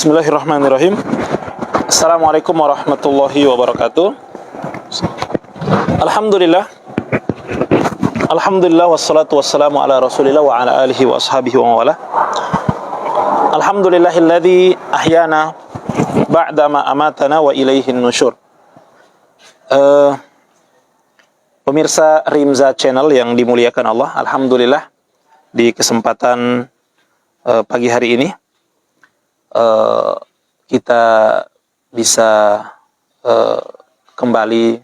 Bismillahirrahmanirrahim. Assalamualaikum warahmatullahi wabarakatuh. Alhamdulillah. Alhamdulillah wassalatu wassalamu ala Rasulillah wa ala alihi wa ashabihi wa wala. Alhamdulillahilladzi ahyana ba'da ma amatana wa ilaihin nusyur. Pemirsa Rimza Channel yang dimuliakan Allah, alhamdulillah di kesempatan pagi hari ini kita bisa kembali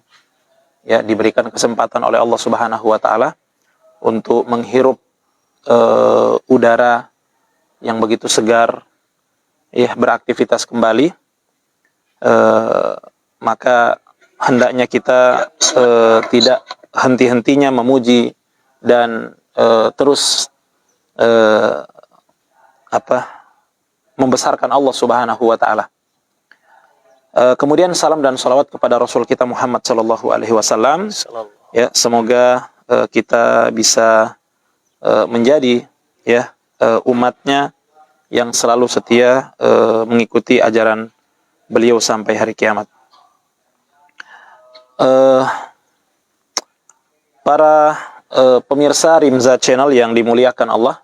ya diberikan kesempatan oleh Allah Subhanahu wa taala untuk menghirup udara yang begitu segar, ya, beraktivitas kembali. Maka hendaknya kita tidak henti-hentinya memuji dan terus membesarkan Allah Subhanahu wa taala. Kemudian salam dan salawat kepada Rasul kita Muhammad sallallahu alaihi wasallam. Ya, semoga kita bisa menjadi ya umatnya yang selalu setia mengikuti ajaran beliau sampai hari kiamat. Para pemirsa Rimza Channel yang dimuliakan Allah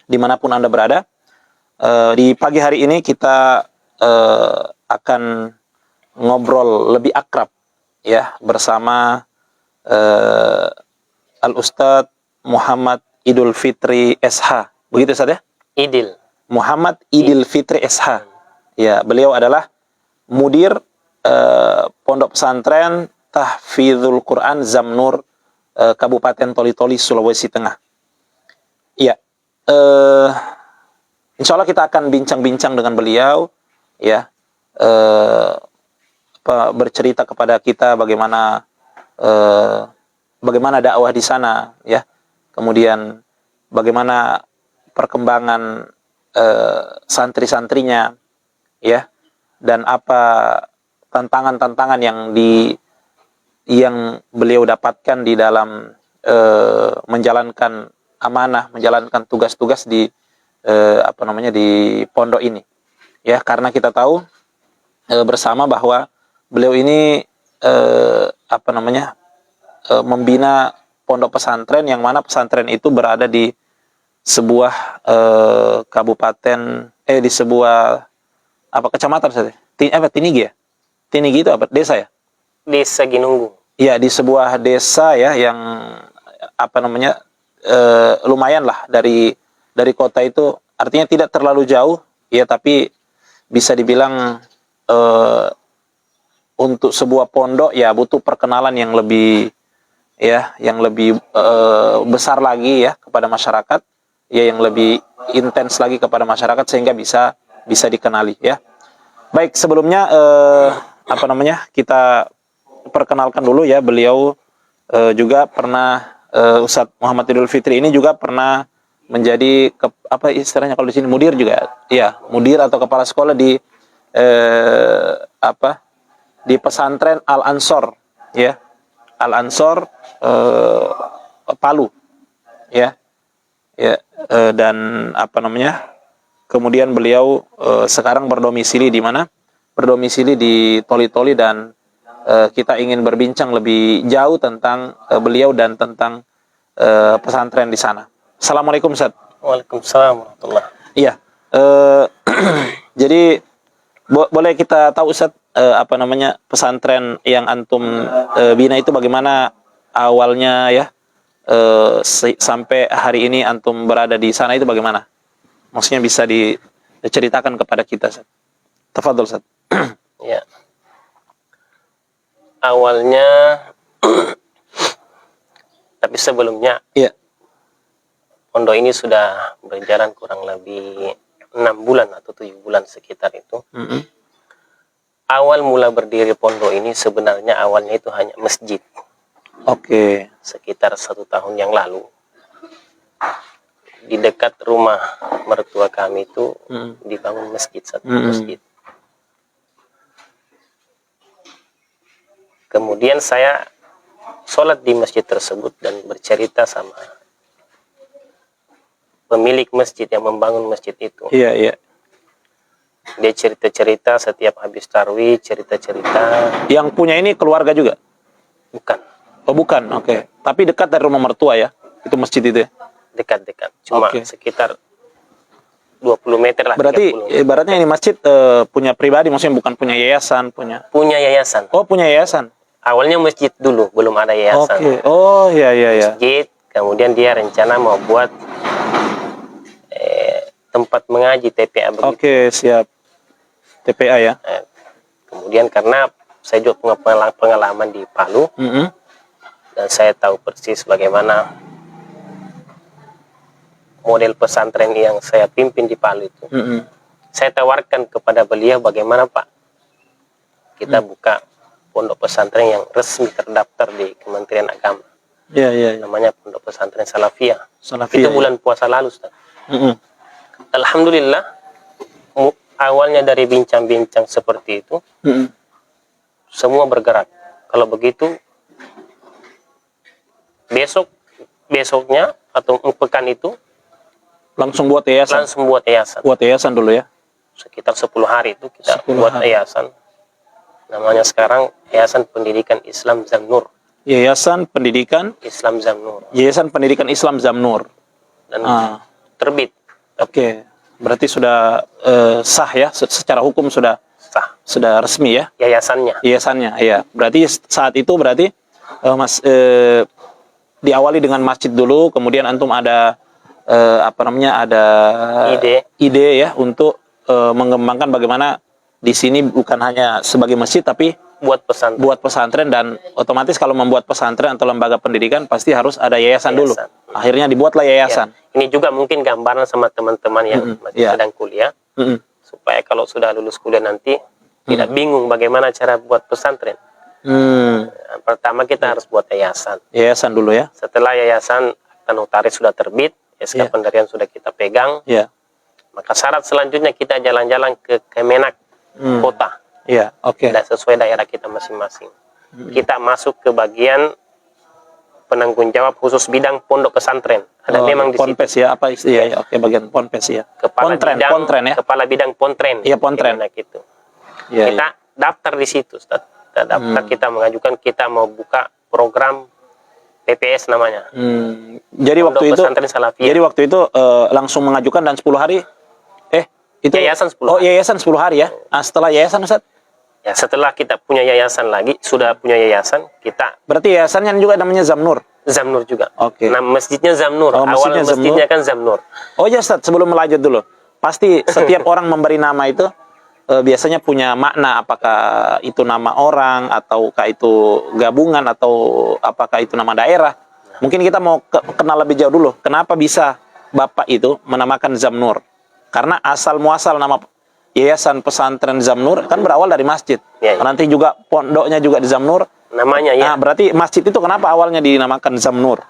dimanapun Anda berada, di pagi hari ini kita akan ngobrol lebih akrab ya bersama Al-Ustadz Muhammad Idul Fitri SH. Begitu Ustadz ya? Idil. Muhammad Idul Fitri SH. Ya, beliau adalah mudir Pondok Pesantren Tahfidzul Quran Zamnur Kabupaten Toli-Toli, Sulawesi Tengah. Iya. Insya Allah kita akan bincang-bincang dengan beliau, ya, bercerita kepada kita bagaimana dakwah di sana, ya, kemudian bagaimana perkembangan santri-santrinya, ya, dan apa tantangan-tantangan yang beliau dapatkan di dalam menjalankan amanah, menjalankan tugas-tugas di di pondok ini, ya, karena kita tahu bersama bahwa beliau ini membina pondok pesantren yang mana pesantren itu berada di sebuah kabupaten di sebuah kecamatan saja, Tinigi ya, Tinigi itu apa, desa ya, Desa Ginunggung. ya, di sebuah desa ya yang lumayan lah dari kota itu, artinya tidak terlalu jauh ya, tapi bisa dibilang untuk sebuah pondok ya butuh perkenalan yang lebih besar lagi ya kepada masyarakat, ya, yang lebih intens lagi kepada masyarakat sehingga bisa dikenali ya. Baik, sebelumnya kita perkenalkan dulu ya, beliau juga pernah Ustadz Muhammad Idul Fitri ini juga pernah menjadi istilahnya kalau di sini mudir juga ya, mudir atau kepala sekolah di di pesantren Al Ansor ya, Al Ansor Palu ya, dan kemudian beliau sekarang berdomisili di mana, berdomisili di Toli-Toli, dan kita ingin berbincang lebih jauh tentang beliau dan tentang pesantren di sana. Assalamualaikum Ustaz. Waalaikumsalam warahmatullahi. Iya. Jadi boleh kita tahu Ustaz pesantren yang antum bina itu bagaimana awalnya ya, sampai hari ini antum berada di sana itu bagaimana? Maksudnya bisa diceritakan kepada kita Ustaz. Tafadhol Ustaz. Ya. Awalnya tapi sebelumnya, iya, pondok ini sudah berjalan kurang lebih 6 bulan atau 7 bulan sekitar itu. Awal mula berdiri pondok ini sebenarnya awalnya itu hanya masjid. Oke. Sekitar 1 tahun yang lalu, di dekat rumah mertua kami itu dibangun masjid, satu masjid. Kemudian saya sholat di masjid tersebut dan bercerita sama pemilik masjid yang membangun masjid itu. Iya, iya. Dia cerita-cerita setiap habis tarwih, cerita-cerita. Yang punya ini keluarga juga? Bukan, Oh bukan, oke. Tapi dekat dari rumah mertua ya? Itu masjid itu ya? dekat-dekat. Cuma Oke. sekitar 20 meter lah. Berarti 30. ibaratnya ini masjid punya pribadi, maksudnya bukan punya yayasan, punya... Punya yayasan. Oh punya yayasan? Awalnya masjid dulu, belum ada yayasan. Oke, oh iya iya iya. Masjid, kemudian dia rencana mau buat tempat mengaji TPA begitu. Oke, siap. TPA ya? Kemudian karena saya juga punya pengalaman di Palu, dan saya tahu persis bagaimana model pesantren yang saya pimpin di Palu itu. Saya tawarkan kepada beliau, bagaimana Pak, kita buka pondok pesantren yang resmi terdaftar di Kementerian Agama. Iya, iya, iya. Namanya Pondok Pesantren Salafiyah. Salafiyah, Itu bulan puasa lalu, Ustaz. Mm-mm. Alhamdulillah, awalnya dari bincang-bincang seperti itu, Mm-mm. semua bergerak. Kalau begitu, besoknya atau pekan itu Langsung buat yayasan? langsung buat yayasan. Buat yayasan dulu ya? Sekitar 10 hari itu kita 10 buat hari. yayasan. Namanya sekarang Yayasan Pendidikan Islam Zamnur. Yayasan Pendidikan Islam Zamnur. Yayasan Pendidikan Islam Zamnur. Dan Ah, terbit. oke. Berarti sudah sah ya, secara hukum sudah Sah. resmi ya Yayasannya. yayasannya. Iya. Berarti saat itu berarti diawali dengan masjid dulu, kemudian antum ada ada ide ya untuk mengembangkan bagaimana di sini bukan hanya sebagai masjid tapi buat pesantren, dan otomatis kalau membuat pesantren atau lembaga pendidikan pasti harus ada yayasan dulu. Akhirnya dibuatlah yayasan. Ya. Ini juga mungkin gambaran sama teman-teman yang masih sedang kuliah, supaya kalau sudah lulus kuliah nanti tidak bingung bagaimana cara buat pesantren. Pertama kita harus buat yayasan. Yayasan dulu ya. Setelah yayasan notaris sudah terbit, SK pendirian sudah kita pegang, maka syarat selanjutnya kita jalan-jalan ke Kemenak kota. Iya, oke. Tidak sesuai daerah kita masing-masing. Kita masuk ke bagian penanggung jawab khusus bidang pondok pesantren. Ada memang di Ponpes situ. ya, apa iya, oke, bagian Ponpes ya. Pontren ya. Kepala bidang pontren. Iya, pontren. Gitu. Iya, Kita daftar di situ, Ustaz. Kita daftar, kita mengajukan kita mau buka program PPS namanya. Jadi Pondok waktu itu Pesantren Salafiyah. Jadi waktu itu langsung mengajukan dan 10 hari itu Yayasan 10 Oh, hari. yayasan 10 hari ya. Nah, setelah yayasan Ustaz, Ya, setelah kita punya yayasan lagi, sudah punya yayasan, kita berarti yayasannya juga namanya Zamnur. Zamnur juga. Oke. Nah, masjidnya Zamnur. Oh, Awal masjidnya kan Zamnur. Oh ya Ustaz, sebelum melanjut dulu. Pasti setiap orang memberi nama itu biasanya punya makna, apakah itu nama orang ataukah itu gabungan atau apakah itu nama daerah. Mungkin kita mau kenal lebih jauh dulu. Kenapa bisa Bapak itu menamakan Zamnur? Karena asal muasal nama Yayasan Pesantren Zamnur kan berawal dari masjid. Ya. Nanti juga pondoknya juga di Zamnur. Namanya ya. Nah, berarti masjid itu kenapa awalnya dinamakan Zamnur?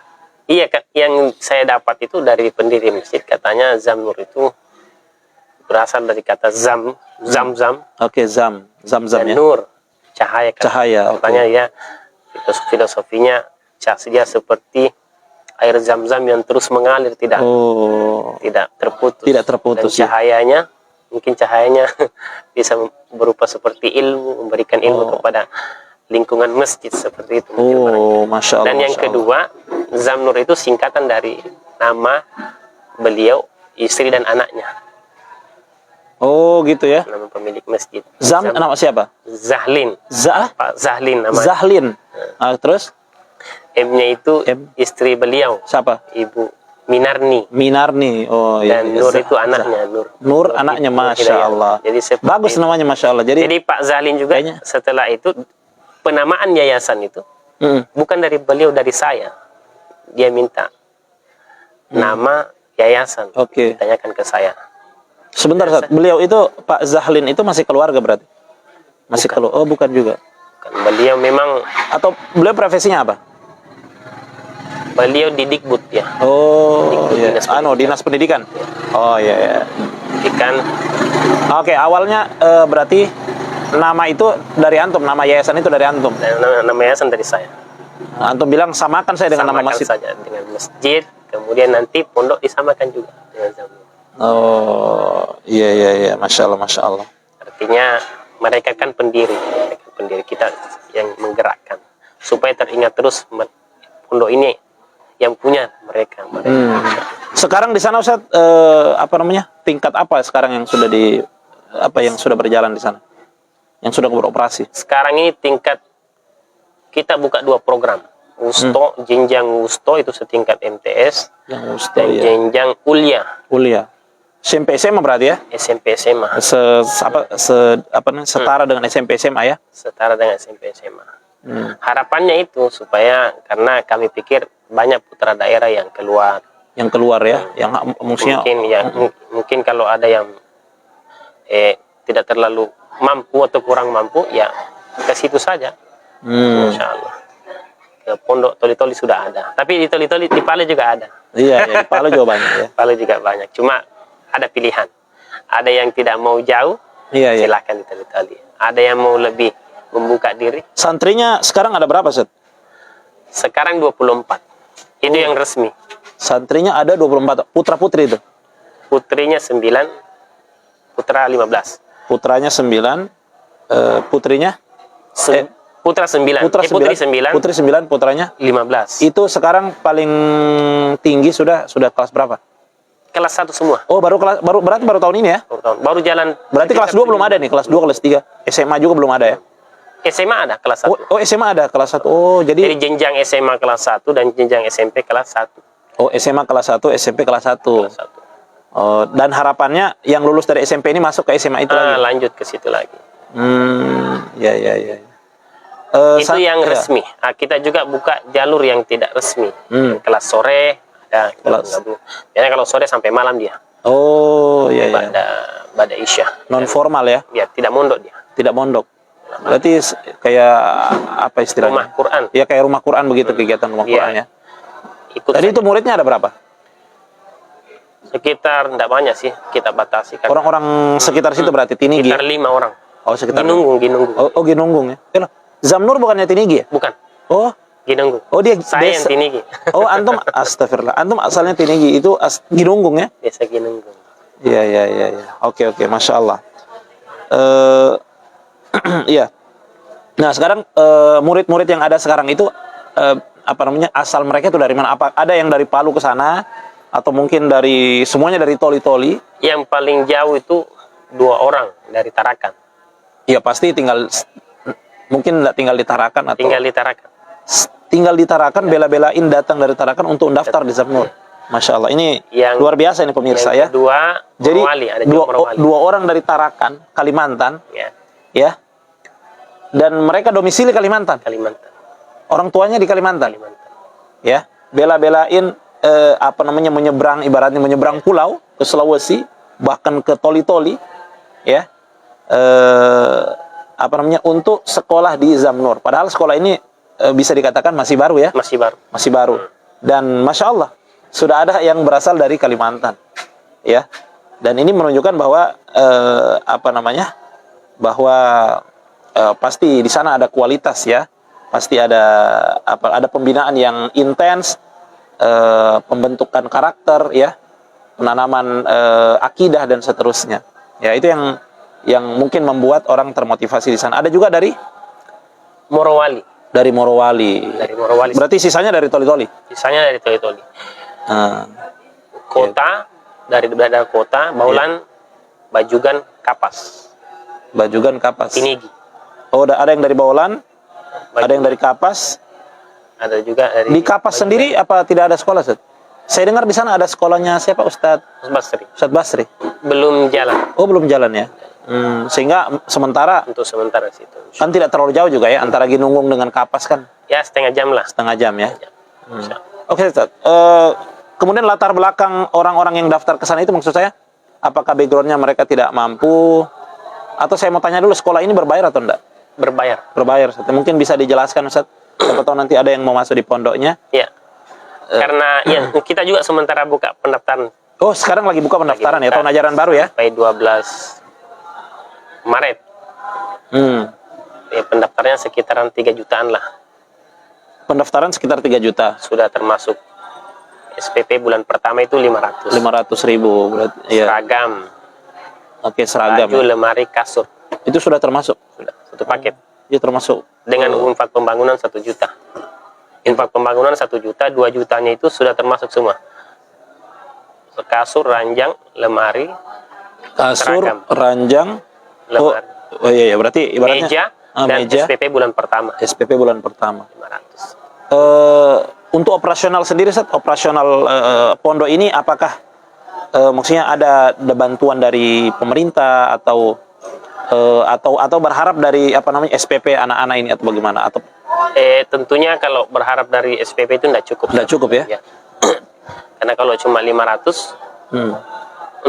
Iya, yang saya dapat itu dari pendiri masjid, katanya Zamnur itu berasal dari kata zam. Oke, zam Dan ya. nur, cahaya. Cahaya, Makanya ya filosofinya dia seperti air zam-zam yang terus mengalir, tidak terputus. Tidak terputus. Dan cahayanya bisa berupa seperti ilmu, memberikan ilmu kepada lingkungan masjid seperti itu. Masya Allah. Dan yang kedua, Zamnur itu singkatan dari nama beliau, istri dan anaknya. Oh gitu ya. Nama pemilik masjid. Nama siapa? Zahlin. Pak Zahlin namanya. Zahlin. Terus? M-nya itu istri beliau. Siapa? Ibu Minarni. Oh iya. Dan Nur itu anaknya. Nur anaknya, Masya Allah. Jadi bagus namanya, Masya Allah. Jadi Pak Zahlin juga setelah itu penamaan yayasan itu bukan dari beliau, dari saya. Dia minta nama yayasan. Ditanyakan ke saya. Sebentar, beliau itu Pak Zahlin itu masih keluarga berarti? Masih keluarga? Oh, bukan juga. Beliau memang, atau beliau profesinya apa? Beliau Didikbud ya. Oh, iya. Dinas Pendidikan. Oh iya. Pendidikan. Oke, awalnya berarti nama itu dari antum, nama yayasan itu dari antum. Nama yayasan dari saya. Antum bilang samakan saya dengan nama masjid. Saja dengan masjid, kemudian nanti pondok disamakan juga dengan Zamnur. Oh, iya iya iya, masya Allah masya Allah. Artinya mereka kan pendiri kita yang menggerakkan supaya teringat terus pondok ini yang punya mereka. Sekarang di sana Ustaz, apa namanya, tingkat apa sekarang yang sudah yang sudah berjalan di sana, yang sudah beroperasi? Sekarang ini tingkat kita buka 2 program, Wusto, jenjang Wusto itu setingkat MTS, Yang Wusto, dan ya. jenjang Ulia, Kuliah. SMP SMA berarti ya? SMP SMA, Setara dengan SMP SMA ya? setara dengan SMP SMA. Harapannya itu supaya, karena kami pikir banyak putra daerah yang keluar, Yang keluar ya, yang maksudnya mungkin kalau ada yang tidak terlalu mampu atau kurang mampu, ya ke situ saja. Insya Allah. Ke pondok Toli-Toli sudah ada, tapi di Toli-Toli di Pale juga ada. iya, ya, di Palu juga banyak ya. Pale juga banyak, cuma ada pilihan. Ada yang tidak mau jauh, Iya, iya. silakan di Toli-Toli. Ada yang mau lebih membuka diri. Santrinya sekarang ada berapa, Ustaz? Sekarang 24. Itu yang resmi. Santrinya ada 24, putra-putri itu. Putrinya 9, putra 15. Putranya 9, putrinya Putra 9, putri 9, 9, putri 9, putranya 15. itu sekarang paling tinggi sudah kelas berapa? Kelas 1 semua. Oh, berarti baru tahun ini ya? Baru jalan. Berarti kelas 2 belum ada nih, kelas 2, kelas 3. SMA juga belum ada ya? SMA ada kelas 1. Oh, SMA ada kelas 1. Oh, Jadi jadi jenjang SMA kelas 1 dan jenjang SMP kelas 1. oh, SMA kelas 1, SMP kelas 1. Kelas 1. Oh, dan harapannya yang lulus dari SMP ini masuk ke SMA itu lagi. Lanjut ke situ lagi. Ya ya ya. Itu yang ya. resmi. Kita juga buka jalur yang tidak resmi. Kelas sore ada Kelas. biasanya kalau sore sampai malam dia. Oh, ya ya. Pada Isya. Non formal ya? Ya, tidak mondok dia. Tidak mondok. Berarti kayak apa istilahnya? Rumah Quran. Ya, kayak rumah Quran begitu, kegiatan rumah Quran ya. Ikut Tadi saja. itu muridnya ada berapa? Sekitar tidak banyak sih, kita batasi kan. Orang-orang sekitar situ berarti Tinigi. Sekitar 5 orang. Oh, sekitar. Ginunggung. Oh, Ginunggung ya. Yalah, Zamnur bukannya Tinigi ya? Bukan, Oh, Ginunggung. oh dia Saya yang desa. Tinigi. Oh, antum astagfirullah. Antum asalnya Tinigi, itu Ginunggung ya? Desa Ginunggung. Iya, iya, iya, iya. Oke, Masya Allah. Iya. Nah, sekarang murid-murid yang ada sekarang itu apa namanya, asal mereka itu dari mana? Apa ada yang dari Palu ke sana atau mungkin dari semuanya dari Toli-Toli? Yang paling jauh itu 2 orang dari Tarakan. Iya, pasti mungkin nggak tinggal di Tarakan atau Tinggal di Tarakan. tinggal di Tarakan, bela-belain datang dari Tarakan untuk mendaftar di Zamnur. Masya Allah, ini luar biasa ini pemirsa ya. Yang kedua, Jadi Morowali, ada juga Morowali. dua orang dari Tarakan, Kalimantan, Ya, ya. Dan mereka domisili Kalimantan. Kalimantan. Orang tuanya di Kalimantan. Ya, bela-belain apa namanya, ibaratnya menyeberang pulau ke Sulawesi, bahkan ke Toli-Toli, ya. Apa namanya, untuk sekolah di Zamnur. Padahal sekolah ini bisa dikatakan masih baru ya. Masih baru. Masih baru. Dan Masya Allah, sudah ada yang berasal dari Kalimantan, ya. Dan ini menunjukkan bahwa apa namanya, bahwa pasti di sana ada kualitas ya, pasti ada pembinaan yang intens, pembentukan karakter ya, penanaman akidah dan seterusnya. Ya, itu yang mungkin membuat orang termotivasi di sana. Ada juga dari Morowali. Dari Morowali. Dari Morowali. Berarti sisanya dari Toli-Toli. Sisanya dari Toli-Toli. Kota, dari kota, Baulan, Bajugan, Kapas. Bajugan, Kapas. Tinigi. Oh, ada yang dari Baulan, ada yang dari Kapas. Ada juga dari Di Kapas sendiri apa tidak ada sekolah, Ustaz? Saya dengar di sana ada sekolahnya siapa, Ustadz Basri. Ustadz Basri. Belum jalan. Oh, belum jalan ya. Sehingga sementara Untuk sementara situ. kan tidak terlalu jauh juga ya antara Ginunggung dengan Kapas kan, Ya, setengah jam lah. setengah jam ya. Insya Allah. Oke, Ustaz. Kemudian latar belakang orang-orang yang daftar ke sana itu maksud saya, apakah backgroundnya mereka tidak mampu? Atau saya mau tanya dulu, sekolah ini berbayar atau enggak? Berbayar. Berbayar, Ustaz. Mungkin bisa dijelaskan, Ustaz. Siapa tahu nanti ada yang mau masuk di pondoknya. Ya. Karena ya kita juga sementara buka pendaftaran Oh, sekarang lagi buka pendaftaran ya, tahun ajaran baru ya? sampai 12 Maret. Ya, pendaftarnya sekitaran 3 jutaan lah. Pendaftaran sekitar 3 juta. Sudah termasuk SPP bulan pertama itu 500. 500.000 berarti. Ya. Seragam, Oke, seragam. baju, Ya. lemari, kasur. Itu sudah termasuk. Sudah satu paket. Ya termasuk. Dengan infak pembangunan 1 juta. Infak pembangunan 1 juta, 2 jutanya itu sudah termasuk semua. Kasur, ranjang, lemari, Kasur, seragam. ranjang, lemari, oh iya, iya, berarti ibaratnya meja, dan meja, SPP bulan pertama. SPP bulan pertama. 500. Untuk operasional sendiri, Ustaz, operasional pondok ini apakah maksudnya ada bantuan dari pemerintah atau berharap dari apa namanya SPP anak-anak ini atau bagaimana? Atau Tentunya kalau berharap dari SPP itu tidak cukup. tidak cukup ya? Ya. Karena kalau cuma 500,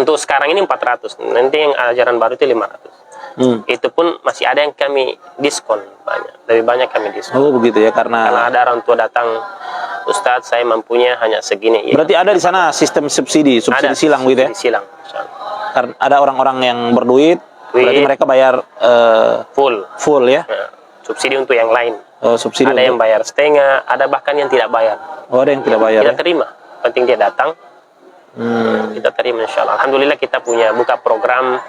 untuk sekarang ini 400. Nanti yang ajaran baru itu 500. Itu pun masih ada yang kami diskon banyak. Lebih banyak kami diskon. Oh begitu ya, karena ada orang tua datang, Ustadz saya mampunya hanya segini. Berarti ada di sana sistem subsidi Ada, silang gitu ya? subsidi silang. Karena ada orang-orang yang berduit, berarti mereka bayar full ya? Ya, subsidi untuk yang lain. Subsidi Ada yang bayar setengah, ada bahkan yang tidak bayar. Oh, ada yang tidak bayar. Kita Ya? terima. Penting dia datang, kita terima insya Allah. Alhamdulillah kita punya buka program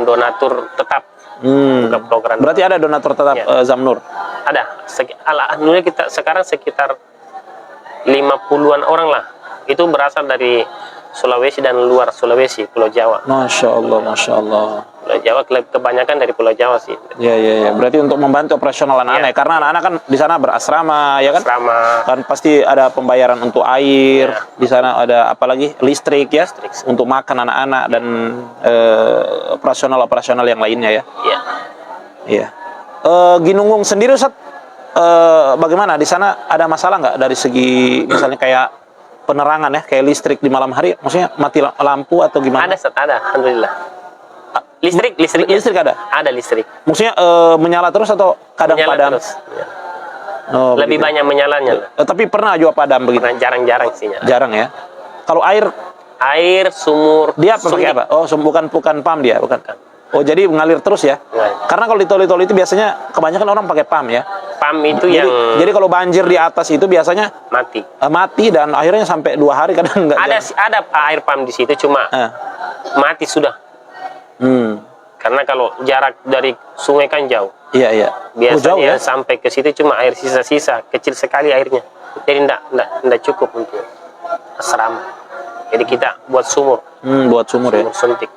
donatur tetap. Buka program. Berarti ada donatur tetap Ya. Zamnur? Ada. Alhamdulillah kita sekarang sekitar 50-an orang lah. Itu berasal dari Sulawesi dan luar Sulawesi, Pulau Jawa. Masya Allah, Masya Allah. Pulau Jawa kebanyakan dari Pulau Jawa sih. Ya. Berarti untuk membantu operasional anak-anak, karena anak-anak kan di sana berasrama, ya kan? Asrama. Kan pasti ada pembayaran untuk air, di sana ada apalagi listrik ya, untuk makan anak-anak dan operasional yang lainnya ya. Iya. Iya. Ginungung sendiri, Ustaz, bagaimana di sana? Ada masalah nggak dari segi misalnya kayak penerangan ya, kayak listrik di malam hari, maksudnya mati lampu atau gimana? Ada, Ustaz, ada. Alhamdulillah. Listrik ada. Ada listrik. Maksudnya menyala terus atau kadang Menyala padam? terus. Ya. Oh, Lebih begitu. banyak menyalanya. Tapi pernah juga padam begitu? Karena jarang-jarang sih. Ya. Jarang ya. Kalau Air, sumur. dia pakai apa? Oh, bukan pam dia, bukan. Oh, jadi mengalir terus ya? Mengalir. Karena kalau di tol itu biasanya kebanyakan orang pakai pam ya. Pam itu Jadi kalau banjir di atas itu biasanya mati. dan akhirnya sampai 2 hari kadang enggak. Ada air pam di situ cuma mati sudah. Karena kalau jarak dari sungai kan jauh. Iya. Biasanya jauh ya? sampai ke situ cuma air sisa-sisa, kecil sekali airnya. Jadi enggak cukup untuk asrama. Jadi kita buat sumur. Buat sumur ya. Sumur suntik.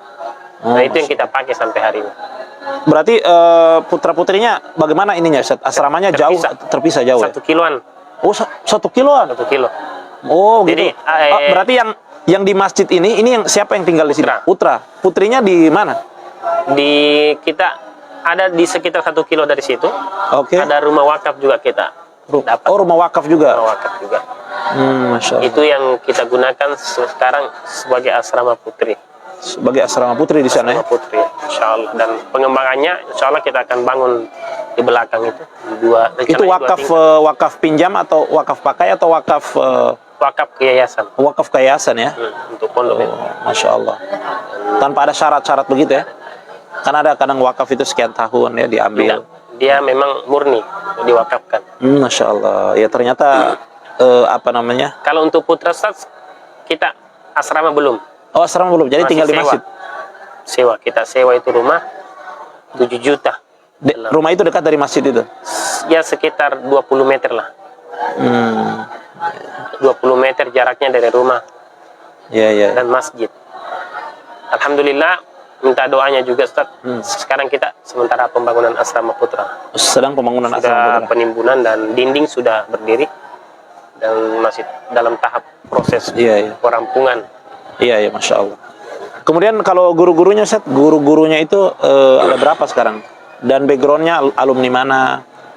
Nah, itu yang kita pakai sampai hari ini. Berarti putra-putrinya bagaimana ininya, Ustaz? Asramanya terpisah jauh 1 kiloan. Oh, 1 kiloan. 1 kilo. Oh, Jadi, gitu. Berarti yang di masjid ini yang siapa yang tinggal di sini? Putra. Putrinya di mana? Kita ada di sekitar 1 kilo dari situ. Oke. Ada rumah wakaf juga kita dapat. Oh, rumah wakaf juga. Rumah wakaf juga. Masya Allah. Itu yang kita gunakan sekarang sebagai asrama putri. Sebagai asrama putri di sana ya? Asrama putri, insya Allah. Dan pengembangannya, insya Allah kita akan bangun di belakang itu. Itu wakaf pinjam atau wakaf pakai atau wakaf wakaf keyayasan. Wakaf keyayasan ya? Untuk pondok itu. Masya Allah. Tanpa ada syarat-syarat begitu ya? Kan ada kadang wakaf itu sekian tahun ya diambil. Dia memang murni diwakafkan. Masya Allah. Ya ternyata apa namanya? Kalau untuk putra Ustaz, kita asrama belum. Oh, asrama belum. Jadi Masih tinggal di masjid. Sewa. Kita sewa itu rumah 7 juta. Rumah itu dekat dari masjid itu? Ya sekitar 20 meter lah. 20 meter jaraknya dari rumah dan masjid. Alhamdulillah, minta doanya juga Ustaz. Sekarang kita sementara pembangunan asrama putra. Sedang pembangunan asrama Sudah putra. penimbunan dan dinding sudah berdiri dan masih dalam tahap proses perampungan. Iya, Masya Allah. Kemudian kalau guru-gurunya, Ustaz, guru-gurunya itu ada berapa sekarang? Dan backgroundnya alumni mana?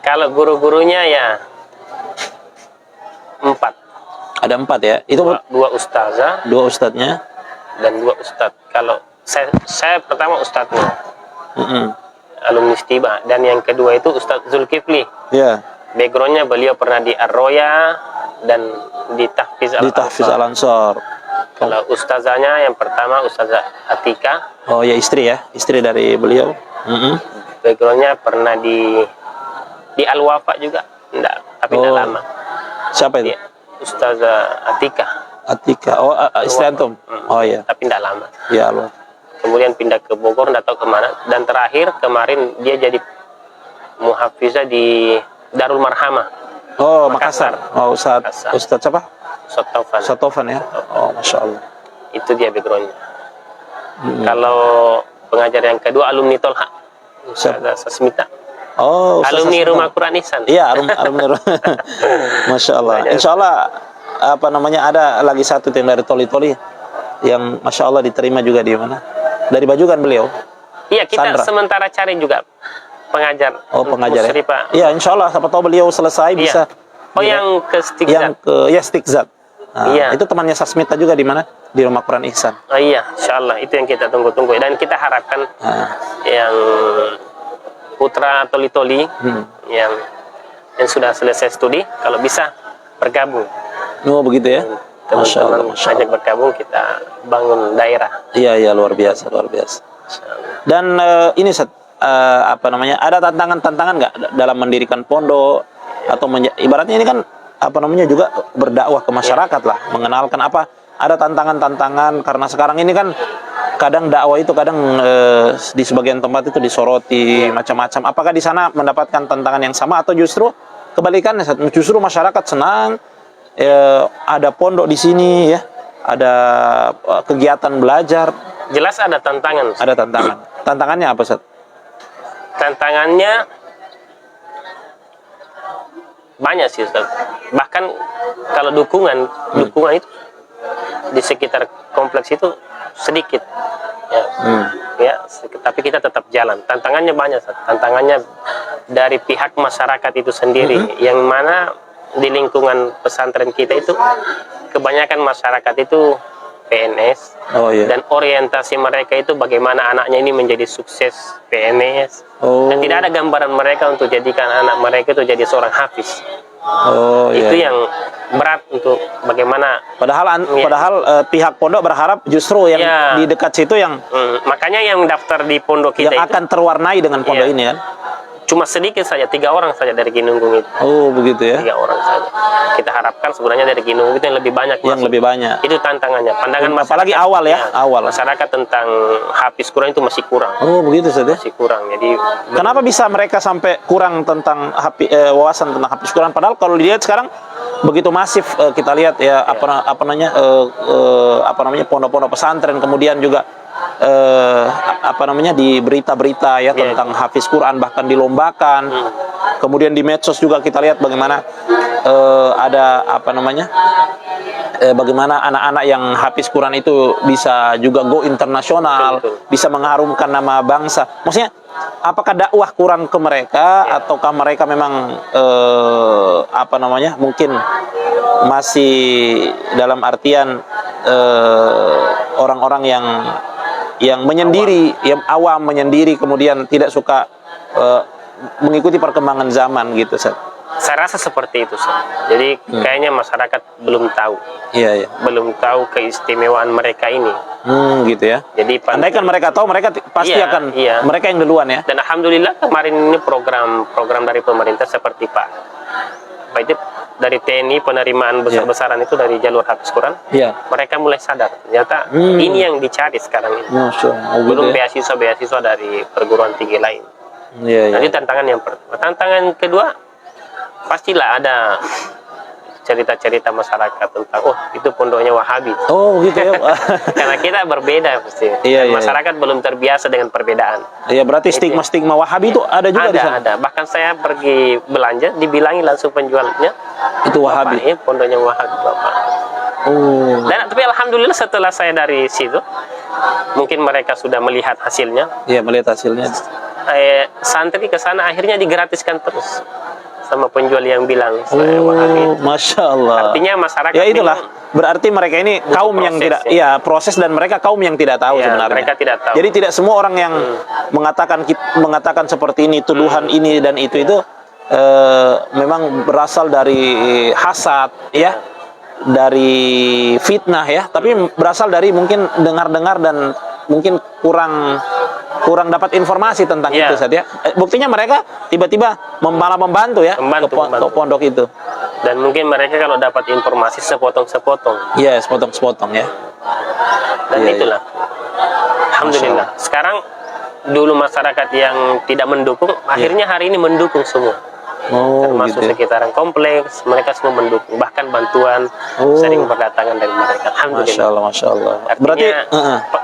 Kalau guru-gurunya ya 4. Ada 4 ya? Itu 2 ustazah. 2 ustadznya? Dan 2 ustadz. Kalau saya pertama ustadznya. Alumni Stiba. Dan yang kedua itu Ustadz Zulkifli. Iya. Backgroundnya beliau pernah di Ar-Roya dan di Tahfiz Al-Ansor. Kalau ustazahnya yang pertama Ustazah Atika. Oh ya, istri dari beliau. Backgroundnya pernah di Al-Wafa juga, tapi tidak lama. Siapa itu? Ustazah Atika. Atika. Oh, istri antum. Oh iya. Tapi tidak lama. Ya Allah. Kemudian pindah ke Bogor, tidak tahu kemana. Dan terakhir kemarin dia jadi muhafizah di Darul Marhamah. Oh, Makassar. Oh, Ustaz siapa? Ustaz Taufan. Ustaz Taufan ya. Oh, Masya Allah. Itu dia backgroundnya. Kalau pengajar yang kedua alumni Tolha. Ustazah Sasmita. Oh, Ustaz Alumni Sasmita. Rumah Quran Ihsan. Iya, alumni. Masya Allah. Insya Allah apa namanya ada lagi satu yang dari Toli-Toli yang Masya Allah diterima juga di mana? Dari Bajugan beliau. Iya, kita Sandra. sementara cari juga pengajar. Oh, pengajar ya. Musrifah. Iya, Insya Allah siapa tahu beliau selesai bisa. Oh, yang ke Yang Stikzat. ke ya Stikzat. Nah, Iya. itu temannya Sasmita juga di mana? Di Rumah Quran Ihsan. Oh iya, insya Allah itu yang kita tunggu-tunggu dan kita harapkan yang putra Toli-Toli yang sudah selesai studi kalau bisa bergabung. Oh, begitu ya. Masya Allah, Teman-teman Masya Allah. ajak bergabung, kita bangun daerah. Iya, iya, luar biasa, luar biasa. Dan ini Ustaz, apa namanya? Ada tantangan-tantangan nggak dalam mendirikan pondok atau ibaratnya ini kan apa namanya juga berdakwah ke masyarakat lah, mengenalkan apa? Ada tantangan-tantangan karena sekarang ini kan kadang dakwah itu kadang di sebagian tempat itu disoroti macam-macam. Apakah di sana mendapatkan tantangan yang sama atau justru kebalikannya? Justru masyarakat senang ada pondok di sini ya, ada kegiatan belajar. Jelas ada tantangan. Ada tantangan. Tantangannya apa, Ustaz? Tantangannya banyak sih, Ustaz. Bahkan kalau dukungan itu di sekitar kompleks itu sedikit. Ya, tapi kita tetap jalan. Tantangannya banyak, Ustaz. Tantangannya dari pihak masyarakat itu sendiri, yang mana di lingkungan pesantren kita itu kebanyakan masyarakat itu PNS. Oh iya. Dan orientasi mereka itu bagaimana anaknya ini menjadi sukses PNS. Oh. Dan tidak ada gambaran mereka untuk jadikan anak mereka itu jadi seorang hafiz. Oh iya. Itu yang berat untuk bagaimana. Padahal pihak pondok berharap justru yang Iya. di dekat situ yang Makanya yang daftar di pondok kita yang itu akan terwarnai dengan pondok Iya. ini kan. cuma sedikit saja, 3 orang saja dari Ginunggung itu. Oh begitu ya. 3 orang saja. Kita harapkan sebenarnya dari Ginunggung itu yang lebih banyak. Yang masuk. lebih banyak. Itu tantangannya. Pandangan masyarakat. Apalagi awal ya, awal. Masyarakat tentang hafiz Quran itu masih kurang. Oh begitu saja. Masih kurang. Jadi Kenapa bisa mereka sampai kurang tentang wawasan tentang hafiz Quran? Padahal kalau dilihat sekarang begitu masif kita lihat ya apa namanya pondok-pondok pesantren, kemudian juga di berita-berita ya tentang hafiz Quran, bahkan dilombakan. Kemudian di medsos juga kita lihat bagaimana ada bagaimana anak-anak yang hafiz Quran itu bisa juga go internasional, bisa mengharumkan nama bangsa. Maksudnya apakah dakwah kurang ke mereka ataukah mereka memang mungkin masih dalam artian orang-orang yang menyendiri, yang awam menyendiri, kemudian tidak suka mengikuti perkembangan zaman gitu, Ustaz. saya rasa seperti itu, Ustaz. Jadi kayaknya masyarakat belum tahu. Iya, iya. Belum tahu keistimewaan mereka ini. Gitu ya. Jadi andaikan mereka tahu, mereka pasti akan mereka yang duluan ya. Dan alhamdulillah kemarin ini program dari pemerintah seperti Pak itu dari TNI penerimaan besar-besaran itu dari jalur hafiz Quran. Iya. Mereka mulai sadar ternyata ini yang dicari sekarang ini. Belum beasiswa dari perguruan tinggi lain. Iya, Jadi tantangan yang pertama. Tantangan kedua, pastilah ada cerita-cerita masyarakat tentang itu pondoknya Wahabi. Oh gitu ya. Karena kita berbeda pasti. Iya, masyarakat belum terbiasa dengan perbedaan. Iya, berarti stigma Wahabi itu ada juga di sana. Ada. Bahkan saya pergi belanja dibilangi langsung penjualnya itu Wahabi. Bapak, pondoknya Wahabi Bapak. Oh. Dan tapi alhamdulillah setelah saya dari situ, mungkin mereka sudah melihat hasilnya. Iya, melihat hasilnya. Santri ke sana akhirnya digratiskan terus sama penjual yang bilang saya Wahabi. Masya Allah. Artinya masyarakat ya itulah berarti mereka ini kaum yang tidak proses dan mereka kaum yang tidak tahu sebenarnya. Mereka tidak tahu. Jadi tidak semua orang yang mengatakan seperti ini, tuduhan ini dan itu memang berasal dari hasad ya, dari fitnah ya, tapi berasal dari mungkin dengar-dengar dan mungkin kurang dapat informasi tentang itu saja. Buktinya mereka tiba-tiba malah membantu ya ke pondok itu. Dan mungkin mereka kalau dapat informasi sepotong-sepotong. Iya, sepotong-sepotong ya. Dan Iya, itulah. Alhamdulillah. Sekarang dulu masyarakat yang tidak mendukung, akhirnya hari ini mendukung semua. Oh, Termasuk gitu ya. sekitaran kompleks, mereka semua mendukung. Bahkan bantuan sering berdatangan dari mereka. Masya Alhamdulillah. Allah, Masya Allah. Artinya, Berarti,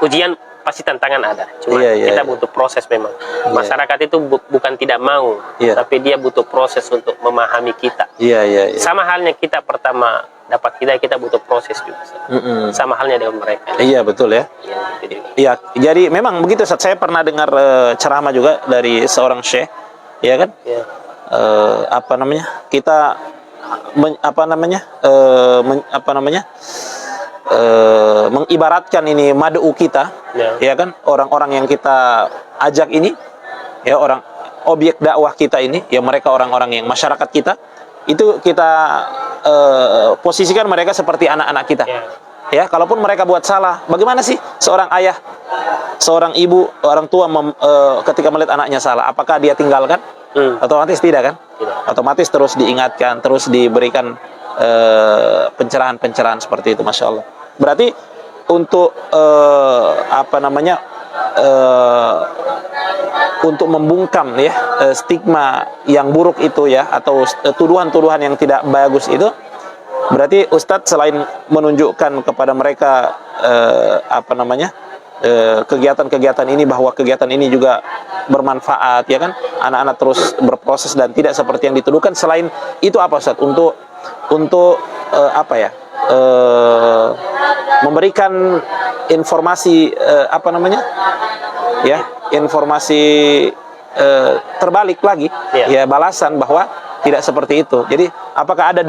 ujian pasti tantangan ada. Cuma Iya, iya, kita iya. butuh proses memang. Masyarakat itu bukan tidak mau, Iya. tapi dia butuh proses untuk memahami kita. iya, iya, iya. Sama halnya kita pertama dapat kita butuh proses juga. Mm-mm. Sama halnya dengan mereka. Iya, betul ya. Ya, jadi, Iya, jadi memang begitu. Ustaz. Saya pernah dengar ceramah juga dari seorang syekh, ya kan? ya. Apa namanya? Kita mengibaratkan ini madu kita, ya kan? Orang-orang yang kita ajak ini, ya orang objek dakwah kita ini, ya mereka orang-orang yang masyarakat kita, itu kita posisikan mereka seperti anak-anak kita. Ya, kalaupun mereka buat salah, bagaimana sih seorang ayah, seorang ibu, orang tua ketika melihat anaknya salah, apakah dia tinggalkan? Otomatis tidak kan? Tidak. Otomatis terus diingatkan, terus diberikan pencerahan-pencerahan seperti itu, Masya Allah. Berarti untuk untuk membungkam ya stigma yang buruk itu ya, atau tuduhan-tuduhan yang tidak bagus itu, berarti Ustadz selain menunjukkan kepada mereka kegiatan-kegiatan ini, bahwa kegiatan ini juga bermanfaat, ya kan, anak-anak terus berproses dan tidak seperti yang dituduhkan. Selain itu apa Ustadz untuk memberikan informasi informasi terbalik lagi, ya balasan bahwa tidak seperti itu. Jadi apakah ada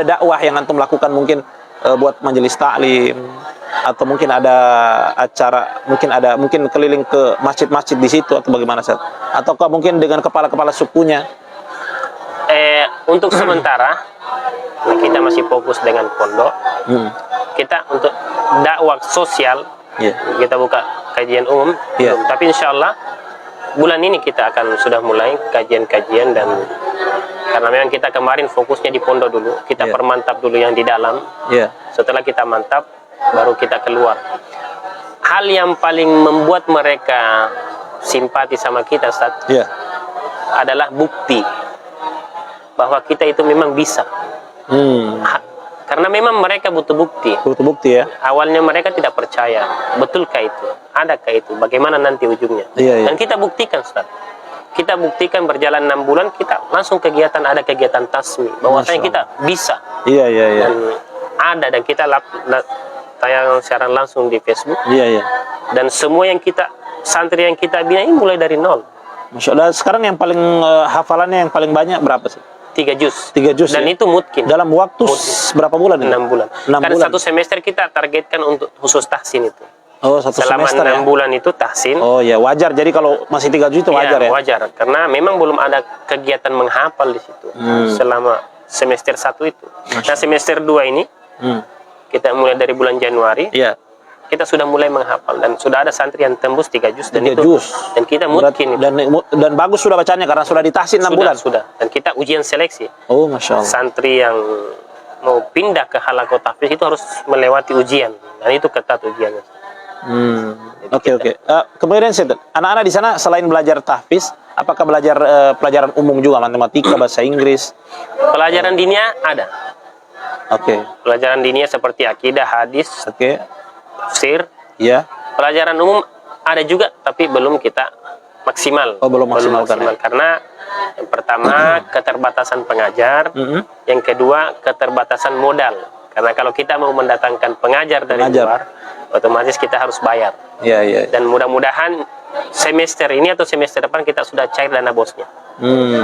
dakwah yang antum lakukan, mungkin buat majelis taklim, atau mungkin ada acara, mungkin keliling ke masjid-masjid di situ, atau bagaimana Ustaz? Ataukah mungkin dengan kepala-kepala sukunya? Untuk sementara kita masih fokus dengan pondok. Kita untuk dakwah sosial, kita buka kajian umum, belum. Tapi insya Allah bulan ini kita akan sudah mulai kajian-kajian, dan karena memang kita kemarin fokusnya di pondok dulu, kita permantap dulu yang di dalam. Setelah kita mantap, baru kita keluar. Hal yang paling membuat mereka simpati sama kita, Ustaz, adalah bukti bahwa kita itu memang bisa. Karena memang mereka butuh bukti. Ya. Awalnya mereka tidak percaya, betulkah itu? Adakah itu? Bagaimana nanti ujungnya? Dan kita buktikan, Ustaz. Kita buktikan berjalan 6 bulan, kita langsung ada kegiatan tasmi, bahwasanya kita bisa. Dan ada, dan kita tayang siaran langsung di Facebook. Dan semua santri yang kita bina ini mulai dari nol. Masya Allah. Sekarang yang paling hafalannya yang paling banyak berapa sih? 3 juz. Dan ya? itu mungkin dalam waktu berapa bulan? 6 bulan. Karena satu semester kita targetkan untuk khusus tahsin itu. Oh, satu selama semester 6 bulan itu tahsin. Oh ya, wajar. Jadi kalau masih 3 juz itu wajar ya? Wajar. Karena memang belum ada kegiatan menghafal di situ selama semester 1 itu. Nah, semester 2 ini kita mulai dari bulan Januari. Kita sudah mulai menghafal, dan sudah ada santri yang tembus 3 juz, dan dan kita mungkin dan bagus sudah bacanya karena sudah ditahsin 6 bulan. Sudah. Dan kita ujian seleksi. Oh, Masya Allah. Santri yang mau pindah ke halaqah tahfiz itu harus melewati ujian, dan itu ketat ujiannya. Oke. Kemudian anak-anak di sana selain belajar tahfiz, apakah belajar pelajaran umum juga, matematika, bahasa Inggris? Pelajaran dinia ada. Pelajaran dinia seperti akidah, hadis, tafsir. Pelajaran umum ada juga, tapi belum kita maksimal. Belum maksimal. Karena yang pertama keterbatasan pengajar, yang kedua keterbatasan modal. Karena kalau kita mau mendatangkan pengajar dari luar, otomatis kita harus bayar. Dan mudah-mudahan semester ini atau semester depan kita sudah cair dana bosnya.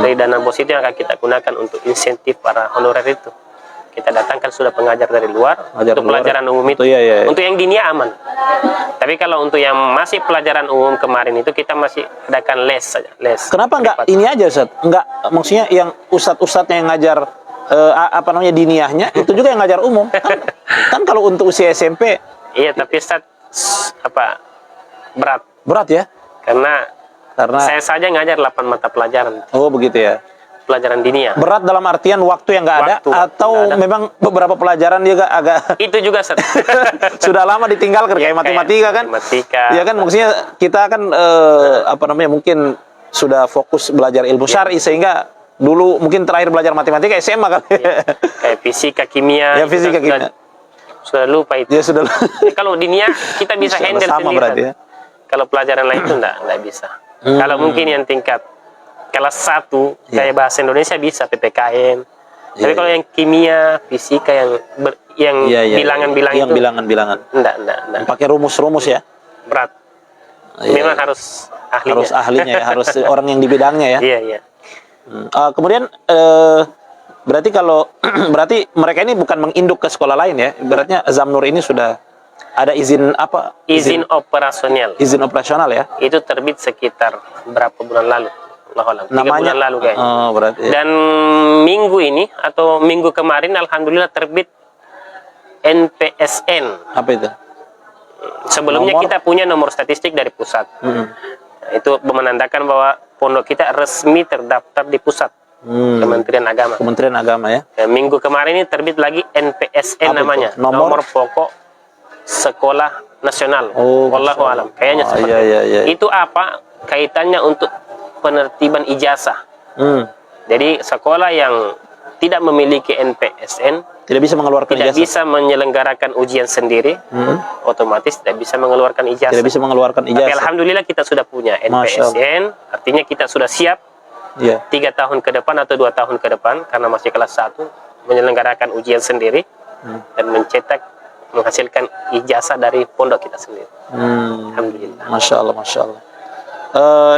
Dari dana bos itu yang akan kita gunakan untuk insentif para honorer itu. Kita datangkan sudah pengajar dari luar untuk pelajaran umum itu. Untuk yang dinia aman. Tapi kalau untuk yang masih pelajaran umum kemarin itu, kita masih adakan les saja. Kenapa enggak ini aja, Ustaz? Enggak, maksudnya yang ustadz-ustadznya yang ngajar diniahnya itu juga yang ngajar umum. Kan kalau untuk usia SMP. Iya, tapi Ustaz berat ya? Karena saya saja ngajar 8 mata pelajaran. Oh, begitu ya. pelajaran dinia. Berat dalam artian waktu yang nggak ada, Waktu atau nggak ada. memang beberapa pelajaran juga agak Itu juga Ustaz. sudah lama ditinggalkan, kayak matematika kan? Matematika. Iya kan, maksudnya kita kan apa namanya, mungkin sudah fokus belajar ilmu syar'i, sehingga dulu mungkin terakhir belajar matematika SMA kan? Kayak fisika, kimia. Ya, fisika, kimia. Sudah lupa itu. Ya sudah. Kalau dinia kita bisa Insya Allah handle sama sendiri. berarti ya. Kalau pelajaran lain itu enggak bisa. Kalau mungkin yang tingkat kelas 1 kayak bahasa Indonesia bisa PPKN. Tapi kalau yang kimia, fisika yang bilangan-bilangan yang itu bilangan-bilangan. enggak. Pakai rumus-rumus ya. Berat. Iya, Memang iya. harus ahlinya. Harus ahlinya ya, harus orang yang di bidangnya ya. Iya. Kemudian berarti kalau berarti mereka ini bukan menginduk ke sekolah lain ya. Beratnya Zamnur ini sudah ada izin apa? Izin operasional. Izin operasional ya. Itu terbit sekitar berapa bulan lalu? Allahu a'lam. 3 Namanya bulan lalu kayaknya. Oh, berarti. Ya. Dan minggu ini atau minggu kemarin alhamdulillah terbit NPSN. Apa itu? Sebelumnya Nomor? kita punya nomor statistik dari pusat. Itu menandakan bahwa pondok kita resmi terdaftar di pusat Kementerian Agama. Kementerian Agama ya. Dan minggu kemarin ini terbit lagi NPSN Apa itu? namanya. Nomor? Pokok Sekolah Nasional. Oh, Wallahu alam. Kayaknya seperti iya. itu. Itu apa kaitannya untuk penertiban ijazah. Jadi sekolah yang tidak memiliki NPSN Tidak bisa mengeluarkan tidak ijazah. bisa menyelenggarakan ujian sendiri, otomatis tidak bisa mengeluarkan ijazah. Tidak bisa mengeluarkan Tapi ijazah. alhamdulillah kita sudah punya Masya NPSN, artinya kita sudah siap Iya. 3 tahun ke depan atau 2 tahun ke depan karena masih kelas 1 menyelenggarakan ujian sendiri dan menghasilkan ijazah dari pondok kita sendiri. Alhamdulillah. Masya Allah, Masya Allah.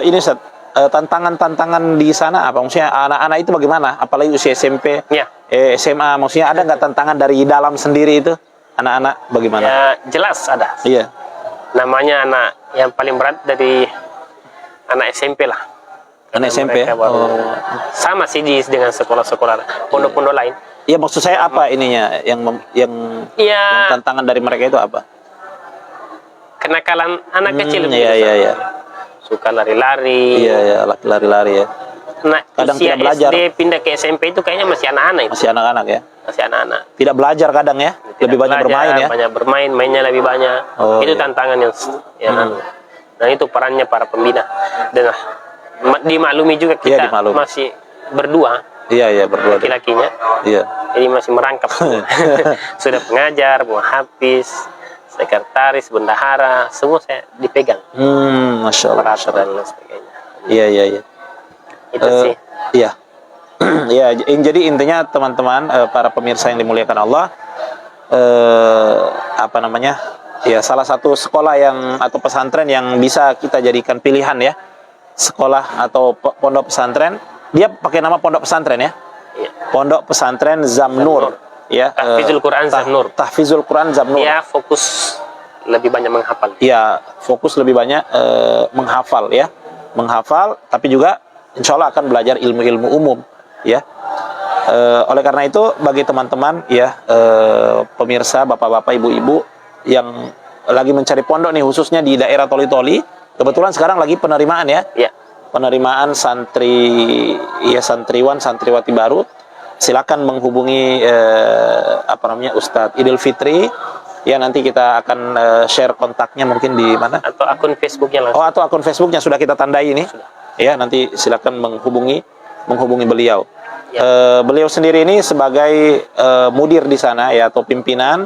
Ini Ustaz, tantangan-tantangan di sana apa? Maksudnya anak-anak itu bagaimana? Apalagi usia SMP, Ya. SMA, maksudnya ada nggak tantangan dari dalam sendiri itu? Anak-anak bagaimana? Ya jelas ada. Iya. Namanya anak yang paling berat dari anak SMP lah. Anak Karena SMP ya? mereka baru sama sih dengan sekolah-sekolah pondok-pondok lain. Iya, maksud saya apa ininya yang Iya, tantangan dari mereka itu apa? kenakalan anak kecil. Iya. Suka lari-lari. Iya, lari-lari ya. Nah, Kadang usia tidak belajar. SD pindah ke SMP itu kayaknya masih anak-anak itu. Masih anak-anak ya. Masih anak-anak. Tidak belajar kadang ya. Tidak Lebih banyak belajar, bermain ya. Banyak bermain, mainnya lebih banyak. Oh, Itu iya. tantangan yang anu. Dan itu perannya para pembina. Dan dimaklumi juga Iya, kita dimaklumi. masih berdua Iya, berdua. laki-lakinya. Iya. Jadi masih merangkap semua. Sudah pengajar, muhafiz, sekretaris, bendahara, semua saya dipegang. Masya Allah. Operator dan lain sebagainya. Iya. Itu sih. Iya. Ya, jadi intinya teman-teman, para pemirsa yang dimuliakan Allah, apa namanya? Ya, salah satu sekolah atau pesantren yang bisa kita jadikan pilihan ya. Sekolah atau pondok pesantren, dia pakai nama pondok pesantren ya. Iya. Pondok pesantren Zamnur ya. Tahfizul Quran Zamnur. Tahfizul Quran Zamnur. Dia fokus lebih banyak menghafal. Ya, fokus lebih banyak menghafal ya. Menghafal, tapi juga insya Allah akan belajar ilmu-ilmu umum ya. Oleh karena itu bagi teman-teman ya, pemirsa, bapak-bapak, ibu-ibu yang lagi mencari pondok nih, khususnya di daerah Toli-Toli, kebetulan sekarang lagi penerimaan ya. Ya. Penerimaan santriwan, santriwati baru. Silakan menghubungi Ustadz Idul Fitri. Ya, nanti kita akan share kontaknya mungkin di mana? Atau akun Facebooknya langsung. Oh, atau akun Facebooknya sudah kita tandai ini. Ya, nanti silakan menghubungi beliau. Ya. Beliau sendiri ini sebagai mudir di sana ya, atau pimpinan,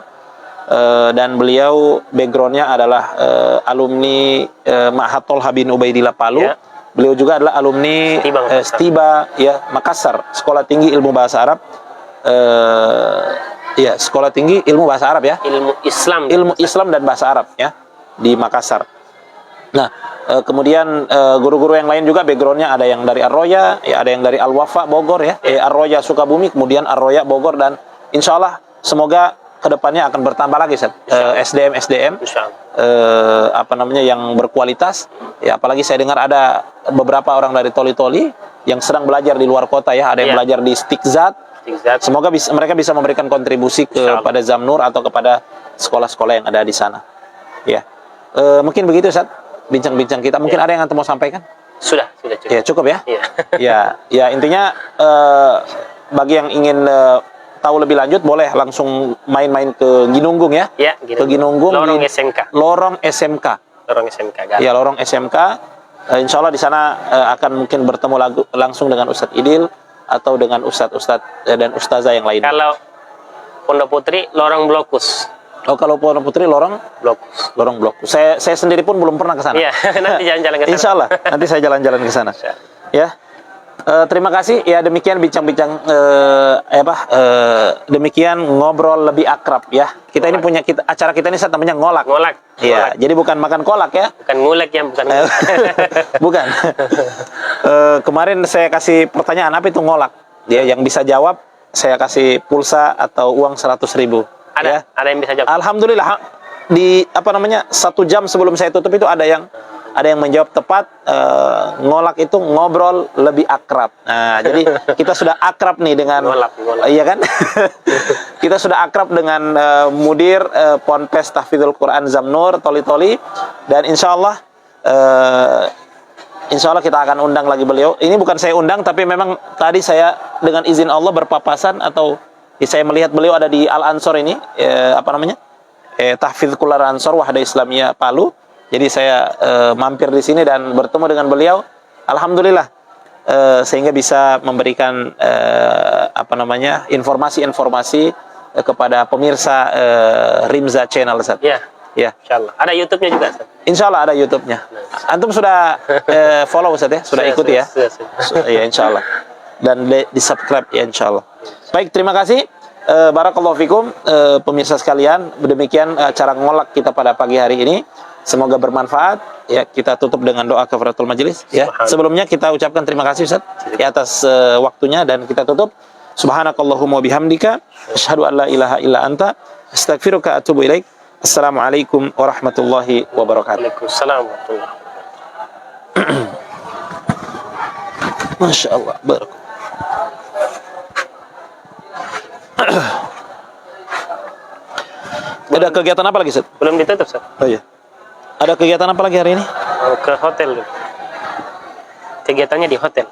dan beliau backgroundnya adalah alumni Ma'had Tholha bin Ubaidillah Palu. Ya. Beliau juga adalah alumni STIBA ya, Makassar, Sekolah Tinggi Ilmu Bahasa Arab. Ya, Sekolah Tinggi Ilmu Bahasa Arab ya. Ilmu Islam dan Bahasa Arab ya, di Makassar. Nah, kemudian guru-guru yang lain juga backgroundnya ada yang dari Ar-Roya, ya, ada yang dari Al-Wafa Bogor ya, Ar-Roya Sukabumi, kemudian Ar-Roya Bogor, dan insya Allah semoga kedepannya akan bertambah lagi SDM yang berkualitas ya. Apalagi saya dengar ada beberapa orang dari Toli-Toli yang sedang belajar di luar kota ya, ada yang belajar di Stikzat. Semoga mereka bisa memberikan kontribusi kepada Zamnur atau kepada sekolah-sekolah yang ada di sana. Ya, mungkin begitu Ustaz, bincang-bincang kita. Mungkin ada yang mau sampaikan? Sudah cukup. Ya, cukup ya? Iya. Ya intinya bagi yang ingin tahu lebih lanjut boleh langsung main-main ke Ginunggung ya. Ya, Ke Ginunggung Lorong di SMK. Lorong SMK. Lorong SMK. Garut. Ya, Lorong SMK. Insya Allah di sana akan mungkin bertemu langsung dengan Ustadz Idil atau dengan ustadz-ustadz dan ustazah yang lain. Kalau Pondok Putri, Lorong Blokus. Oh, kalau Pondok Putri Lorong Blokus. Saya sendiri pun belum pernah ke sana. Iya, nanti jalan-jalan ke sana. Insya Allah nanti saya jalan-jalan ke sana. Ya. Terima kasih. Ya, demikian bincang-bincang demikian ngobrol lebih akrab ya. Kita ini punya acara kita ini namanya ngolak. Iya, jadi bukan makan kolak ya. Bukan ngulek ya, bukan. Bukan. Kemarin saya kasih pertanyaan apa itu ngolak. Dia yang bisa jawab saya kasih pulsa atau uang 100.000. Ada yang bisa jawab. Alhamdulillah di 1 jam sebelum saya tutup itu ada yang menjawab tepat. Ngolak itu ngobrol lebih akrab. Nah, jadi kita sudah akrab nih dengan ngolak. Iya kan? Kita sudah akrab dengan mudir Ponpes Tahfidzul Quran Zamnur Toli dan insya Allah kita akan undang lagi beliau. Ini bukan saya undang tapi memang tadi saya dengan izin Allah berpapasan atau saya melihat beliau ada di Al Ansor ini Tahfidz Kular Ansor Wahda Islamiyah Palu. Jadi saya mampir di sini dan bertemu dengan beliau. Alhamdulillah sehingga bisa memberikan informasi-informasi kepada pemirsa Rimza Channel, Ustaz. Iya. Ya. Insyaallah. Ada YouTube-nya juga, Ustaz. Insyaallah ada YouTube-nya. Antum sudah follow, Ustaz ya? Sudah ikuti ya? Sudah. Ya, insyaallah. Dan di-subscribe ya insyaallah. Baik, terima kasih. Barakallahu fikum pemirsa sekalian. Demikian cara ngolak kita pada pagi hari ini. Semoga bermanfaat. Ya, kita tutup dengan doa kafaratul majelis ya. Sebelumnya kita ucapkan terima kasih Ustaz ya atas waktunya dan kita tutup. Subhanakallahumma bihamdika asyhadu an la ilaha illa anta astaghfiruka wa atubu ilaik. Assalamualaikum warahmatullahi wabarakatuh. Waalaikumsalam warahmatullahi wabarakatuh. Masya Allah, barakallah. Ada kegiatan apa lagi, Ustaz? Belum ditutup, Ustaz. Oh iya. Ada kegiatan apa lagi hari ini? Ke hotel. Kegiatannya di hotel.